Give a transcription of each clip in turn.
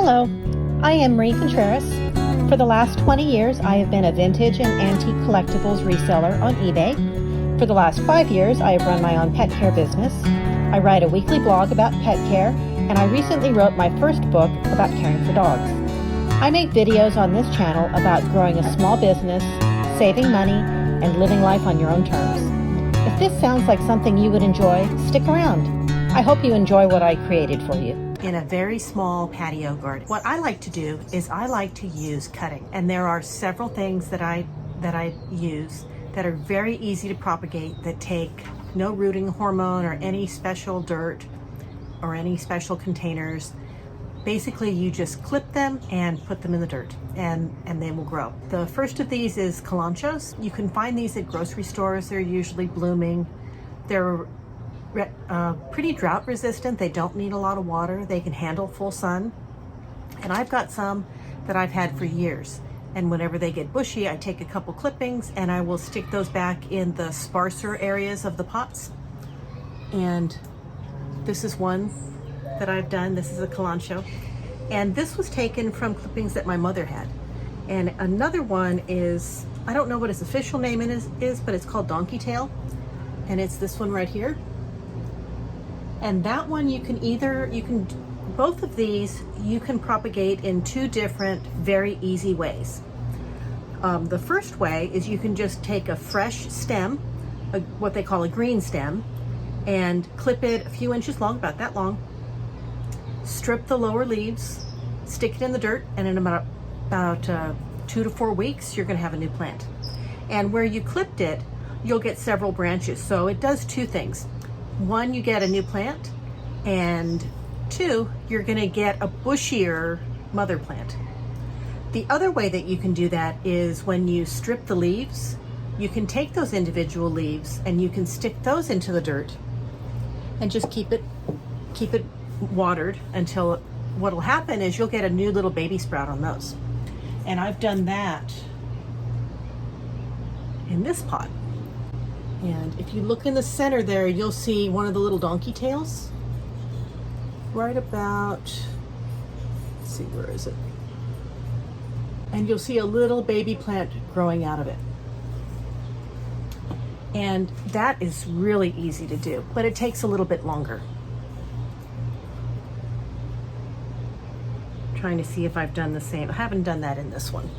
Hello, I am Marie Contreras. For the last 20 years, I have been a vintage and antique collectibles reseller on eBay. For the last 5 years, I have run my own pet care business. I write a weekly blog about pet care, and I recently wrote my first book about caring for dogs. I make videos on this channel about growing a small business, saving money, and living life on your own terms. If this sounds like something you would enjoy, stick around. I hope you enjoy what I created for you. In a very small patio garden, what I like to do is I like to use cutting, and there are several things that I use that are very easy to propagate, that take no rooting hormone or any special dirt or any special containers. Basically, you just clip them and put them in the dirt, and they will grow. The first of these is kalanchos. You can find these at grocery stores. They're usually blooming. They're pretty drought resistant. They don't need a lot of water. They can handle full sun. And I've got some that I've had for years. And whenever they get bushy, I take a couple clippings and I will stick those back in the sparser areas of the pots. And this is one that I've done. This is a kalancho. And this was taken from clippings that my mother had. And another one is, I don't know what its official name is, but it's called donkey tail. And it's this one right here. And that one both of these you can propagate in two different, very easy ways. The first way is you can just take a fresh stem, what they call a green stem, and clip it a few inches long, about that long, strip the lower leaves, stick it in the dirt, and in about 2 to 4 weeks, you're gonna have a new plant. And where you clipped it, you'll get several branches. So it does two things. One, you get a new plant, and two, you're gonna get a bushier mother plant. The other way that you can do that is when you strip the leaves, you can take those individual leaves and you can stick those into the dirt and just keep it watered until what'll happen is you'll get a new little baby sprout on those. And I've done that in this pot. And if you look in the center there, you'll see one of the little donkey tails. Right about, let's see, where is it? And you'll see a little baby plant growing out of it. And that is really easy to do, but it takes a little bit longer. I'm trying to see if I've done the same. I haven't done that in this one.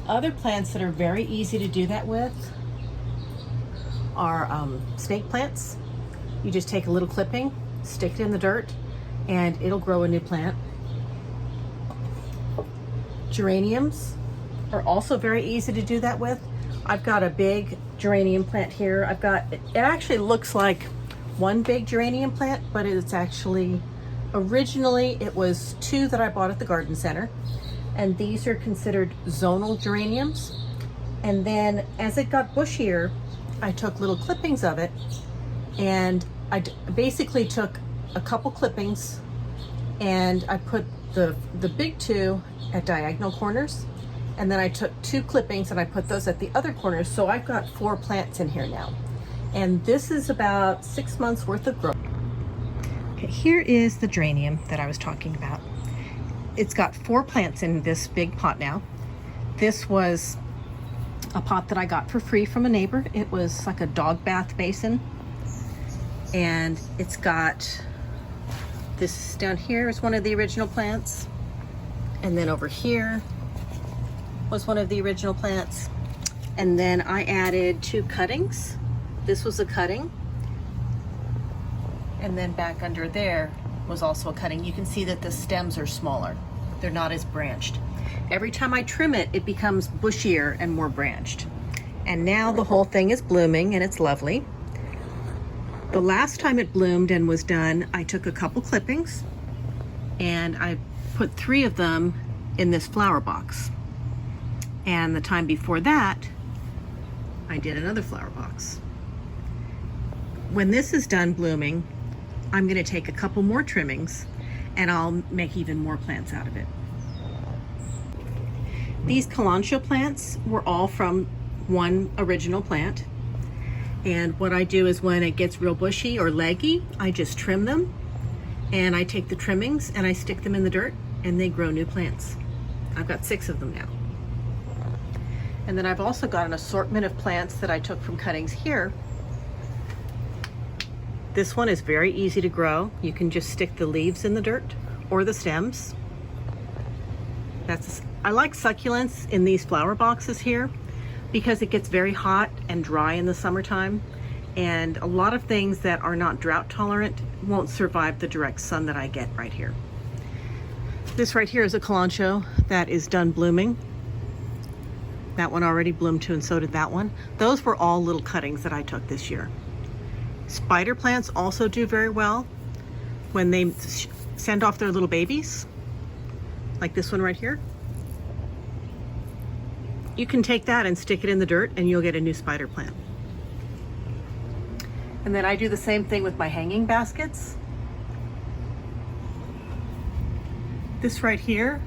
Other plants that are very easy to do that with are snake plants. You just take a little clipping, stick it in the dirt, and it'll grow a new plant. Geraniums are also very easy to do that with. I've got a big geranium plant here. It actually looks like one big geranium plant, but it's actually, originally it was 2 that I bought at the garden center. And these are considered zonal geraniums. And then as it got bushier, I took little clippings of it, and I basically took a couple clippings and I put the big 2 at diagonal corners, and then I took 2 clippings and I put those at the other corners. So I've got 4 plants in here now. And this is about 6 months worth of growth. Okay, here is the geranium that I was talking about. It's got 4 plants in this big pot now. This was a pot that I got for free from a neighbor. It was like a dog bath basin. And it's got, this down here is one of the original plants. And then over here was one of the original plants. And then I added 2 cuttings. This was a cutting. And then back under there was also a cutting. You can see that the stems are smaller. They're not as branched. Every time I trim it, it becomes bushier and more branched. And now the whole thing is blooming and it's lovely. The last time it bloomed and was done, I took a couple clippings and I put 3 of them in this flower box. And the time before that, I did another flower box. When this is done blooming, I'm gonna take a couple more trimmings and I'll make even more plants out of it. These kalancho plants were all from one original plant. And what I do is when it gets real bushy or leggy, I just trim them and I take the trimmings and I stick them in the dirt and they grow new plants. I've got 6 of them now. And then I've also got an assortment of plants that I took from cuttings here. This one is very easy to grow. You can just stick the leaves in the dirt or the stems. I like succulents in these flower boxes here because it gets very hot and dry in the summertime. And a lot of things that are not drought tolerant won't survive the direct sun that I get right here. This right here is a kalanchoe that is done blooming. That one already bloomed too, and so did that one. Those were all little cuttings that I took this year. Spider plants also do very well when they send off their little babies, like this one right here. You can take that and stick it in the dirt and you'll get a new spider plant. And then I do the same thing with my hanging baskets. This right here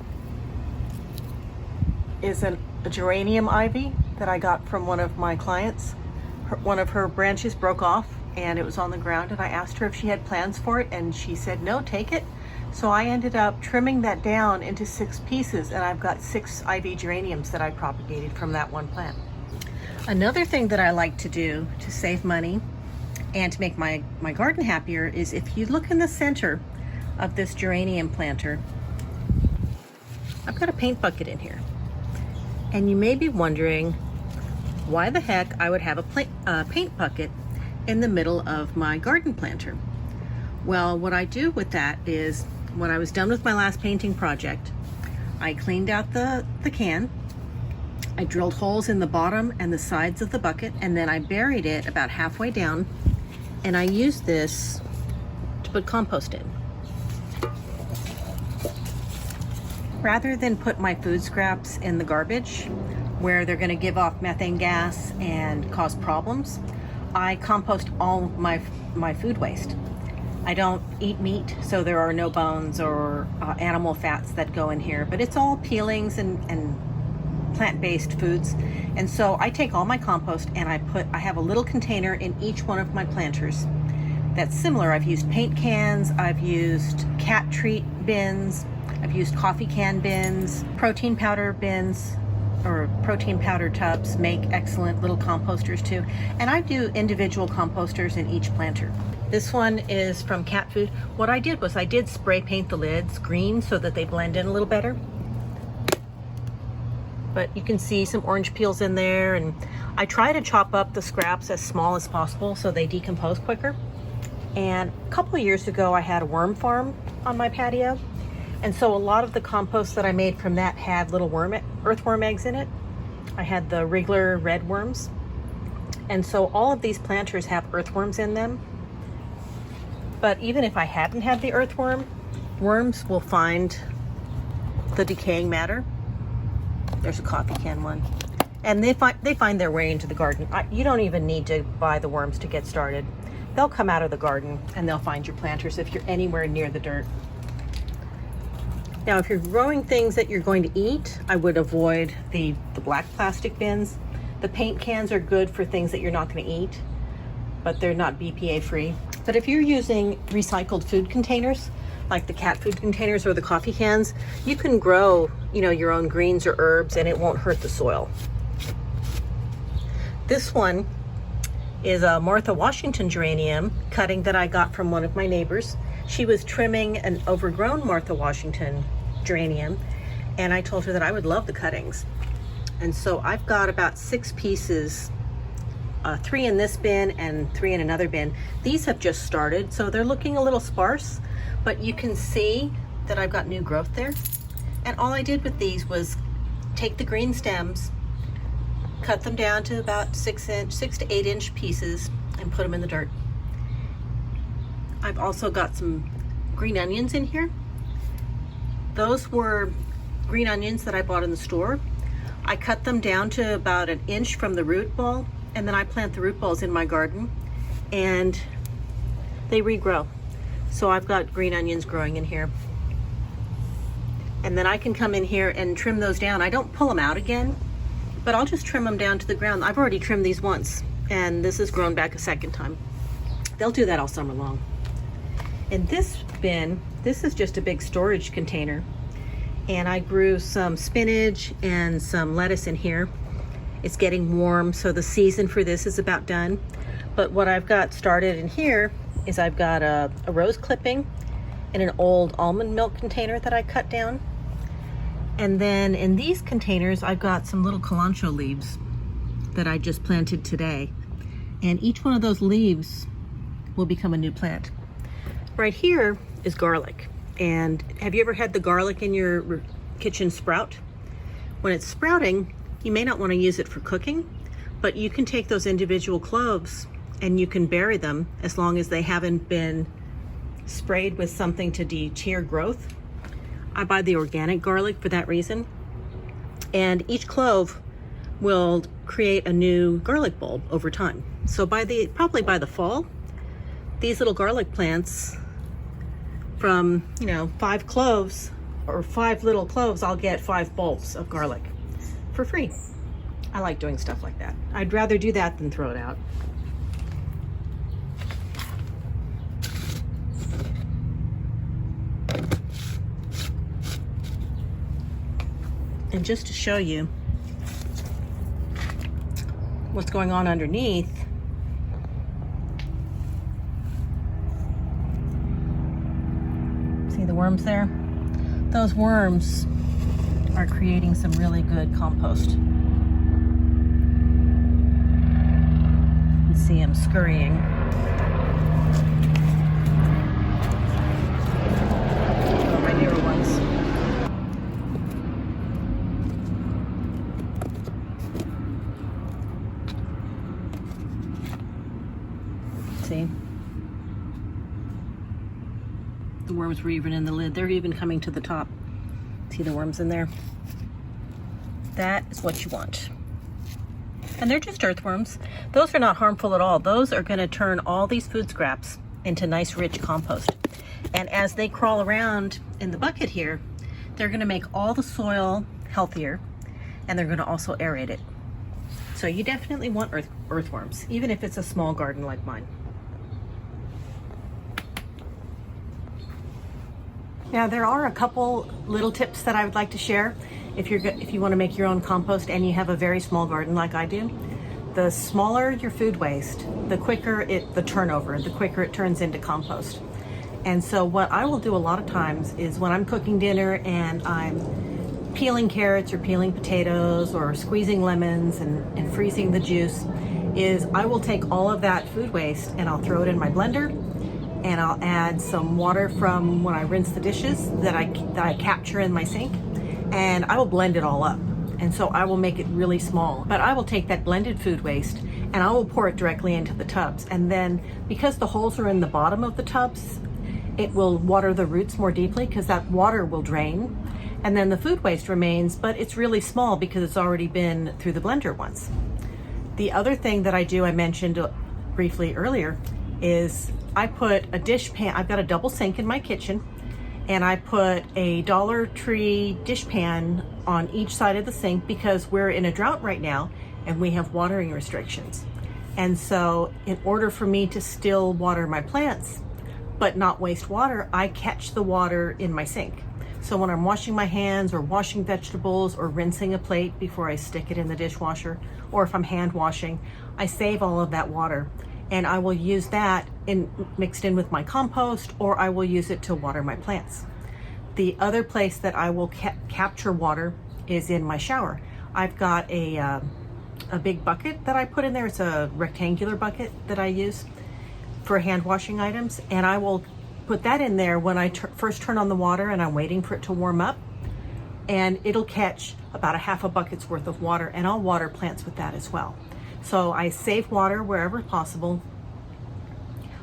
is a geranium ivy that I got from one of my clients. One of her branches broke off and it was on the ground, and I asked her if she had plans for it and she said no, take it. So I ended up trimming that down into 6 pieces, and I've got 6 ivy geraniums that I propagated from that one plant. Another thing that I like to do to save money and to make my garden happier is if you look in the center of this geranium planter, I've got a paint bucket in here. And you may be wondering why the heck I would have a paint bucket in the middle of my garden planter. Well, what I do with that is when I was done with my last painting project, I cleaned out the can, I drilled holes in the bottom and the sides of the bucket, and then I buried it about halfway down, and I used this to put compost in. Rather than put my food scraps in the garbage where they're going to give off methane gas and cause problems, I compost all my food waste. I don't eat meat, so there are no bones or animal fats that go in here, but it's all peelings and plant-based foods. And so I take all my compost and I have a little container in each one of my planters that's similar. I've used paint cans, I've used cat treat bins, I've used coffee can bins, protein powder bins, or protein powder tubs make excellent little composters too. And I do individual composters in each planter. This one is from cat food. What I did was I did spray paint the lids green so that they blend in a little better. But you can see some orange peels in there, and I try to chop up the scraps as small as possible so they decompose quicker. And a couple of years ago I had a worm farm on my patio, and so a lot of the compost that I made from that had little earthworm eggs in it. I had the regular red worms, and so all of these planters have earthworms in them. But even if I hadn't had the worms will find the decaying matter. There's a coffee can one. And they find their way into the garden. You don't even need to buy the worms to get started. They'll come out of the garden and they'll find your planters if you're anywhere near the dirt. Now, if you're growing things that you're going to eat, I would avoid the black plastic bins. The paint cans are good for things that you're not going to eat, but they're not BPA free. But if you're using recycled food containers, like the cat food containers or the coffee cans, you can grow, your own greens or herbs, and it won't hurt the soil. This one is a Martha Washington geranium cutting that I got from one of my neighbors. She was trimming an overgrown Martha Washington geranium, and I told her that I would love the cuttings. And so I've got about 6 pieces, 3 in this bin and 3 in another bin. These have just started, so they're looking a little sparse, but you can see that I've got new growth there. And all I did with these was take the green stems, cut them down to about 6 to 8 inch pieces, and put them in the dirt. I've also got some green onions in here. Those were green onions that I bought in the store. I cut them down to about 1 inch from the root ball, and then I plant the root balls in my garden and they regrow. So I've got green onions growing in here. And then I can come in here and trim those down. I don't pull them out again, but I'll just trim them down to the ground. I've already trimmed these once, and this has grown back a second time. They'll do that all summer long. In this bin. This is just a big storage container. And I grew some spinach and some lettuce in here. It's getting warm, so the season for this is about done. But what I've got started in here is I've got a rose clipping in an old almond milk container that I cut down. And then in these containers, I've got some little cilantro leaves that I just planted today. And each one of those leaves will become a new plant. Right here is garlic. And have you ever had the garlic in your kitchen sprout? When it's sprouting, you may not want to use it for cooking, but you can take those individual cloves and you can bury them as long as they haven't been sprayed with something to deter growth. I buy the organic garlic for that reason. And each clove will create a new garlic bulb over time. So probably by the fall, these little garlic plants from 5 cloves or 5 little cloves, I'll get 5 bulbs of garlic for free. I like doing stuff like that. I'd rather do that than throw it out. And just to show you what's going on underneath, see the worms there? Those worms are creating some really good compost. You can see them scurrying. Oh, my newer ones. See? The worms were even in the lid. They're even coming to the top. See the worms in there? That is what you want. And they're just earthworms. Those are not harmful at all. Those are going to turn all these food scraps into nice rich compost. And as they crawl around in the bucket here, they're going to make all the soil healthier, and they're going to also aerate it. So you definitely want earthworms, even if it's a small garden like mine. Now there are a couple little tips that I would like to share if you want to make your own compost and you have a very small garden like I do. The smaller your food waste, the quicker the turnover, the quicker it turns into compost. And so what I will do a lot of times is when I'm cooking dinner and I'm peeling carrots or peeling potatoes or squeezing lemons and freezing the juice, is I will take all of that food waste and I'll throw it in my blender, and I'll add some water from when I rinse the dishes that I capture in my sink, and I will blend it all up. And so I will make it really small, but I will take that blended food waste and I will pour it directly into the tubs. And then because the holes are in the bottom of the tubs, it will water the roots more deeply because that water will drain. And then the food waste remains, but it's really small because it's already been through the blender once. The other thing that I do, I mentioned briefly earlier, is I put a dish pan. I've got a double sink in my kitchen, and I put a Dollar Tree dish pan on each side of the sink because we're in a drought right now and we have watering restrictions. And so in order for me to still water my plants but not waste water, I catch the water in my sink. So when I'm washing my hands or washing vegetables or rinsing a plate before I stick it in the dishwasher, or if I'm hand washing, I save all of that water. And I will use that mixed in with my compost, or I will use it to water my plants. The other place that I will capture water is in my shower. I've got a big bucket that I put in there. It's a rectangular bucket that I use for hand washing items, and I will put that in there when I first turn on the water and I'm waiting for it to warm up, and it'll catch about a half a bucket's worth of water, and I'll water plants with that as well. So I save water wherever possible.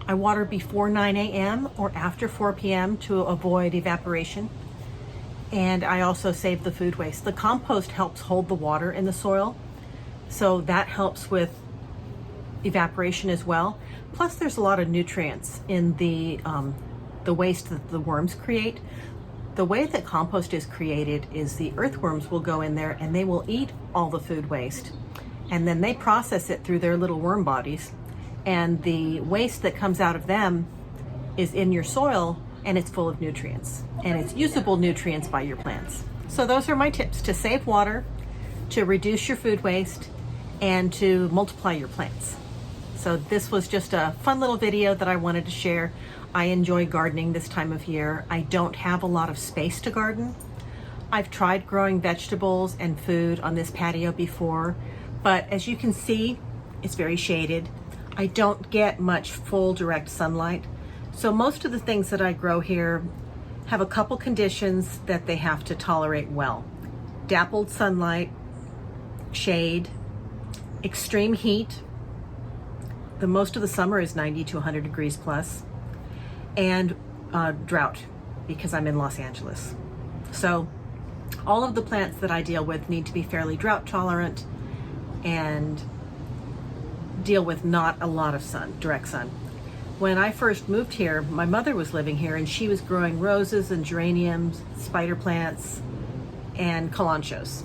I water before 9 a.m. or after 4 p.m. to avoid evaporation. And I also save the food waste. The compost helps hold the water in the soil, so that helps with evaporation as well. Plus there's a lot of nutrients in the waste that the worms create. The way that compost is created is the earthworms will go in there and they will eat all the food waste, and then they process it through their little worm bodies, and the waste that comes out of them is in your soil, and it's full of nutrients, and it's usable nutrients by your plants. So those are my tips to save water, to reduce your food waste, and to multiply your plants. So this was just a fun little video that I wanted to share. I enjoy gardening this time of year. I don't have a lot of space to garden. I've tried growing vegetables and food on this patio before, but as you can see, it's very shaded. I don't get much full direct sunlight. So most of the things that I grow here have a couple conditions that they have to tolerate well. Dappled sunlight, shade, extreme heat. The most of the summer is 90 to 100 degrees plus, and drought, because I'm in Los Angeles. So all of the plants that I deal with need to be fairly drought tolerant and deal with not a lot of sun, direct sun. When I first moved here, my mother was living here and she was growing roses and geraniums, spider plants, and kalanchoes.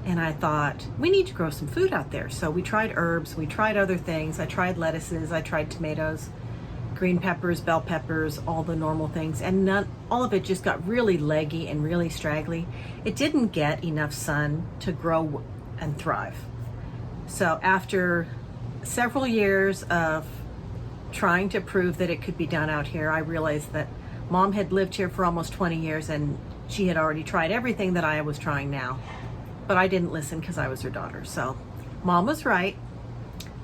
And I thought, we need to grow some food out there. So we tried herbs, we tried other things. I tried lettuces, I tried tomatoes, green peppers, bell peppers, all the normal things. And all of it just got really leggy and really straggly. It didn't get enough sun to grow and thrive. So after several years of trying to prove that it could be done out here, I realized that Mom had lived here for almost 20 years and she had already tried everything that I was trying now. But I didn't listen because I was her daughter. So Mom was right.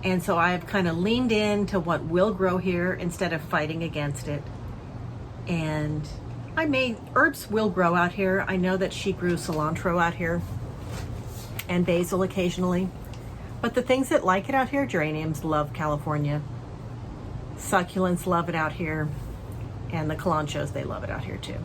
And so I've kind of leaned into what will grow here instead of fighting against it. And herbs will grow out here. I know that she grew cilantro out here and basil occasionally. But the things that like it out here, geraniums love California. Succulents love it out here. And the kalanchoes, they love it out here too.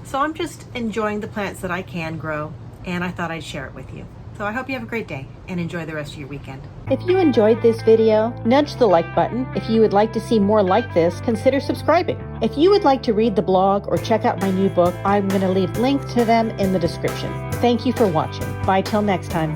So I'm just enjoying the plants that I can grow, and I thought I'd share it with you. So I hope you have a great day and enjoy the rest of your weekend. If you enjoyed this video, nudge the like button. If you would like to see more like this, consider subscribing. If you would like to read the blog or check out my new book, I'm going to leave links to them in the description. Thank you for watching. Bye till next time.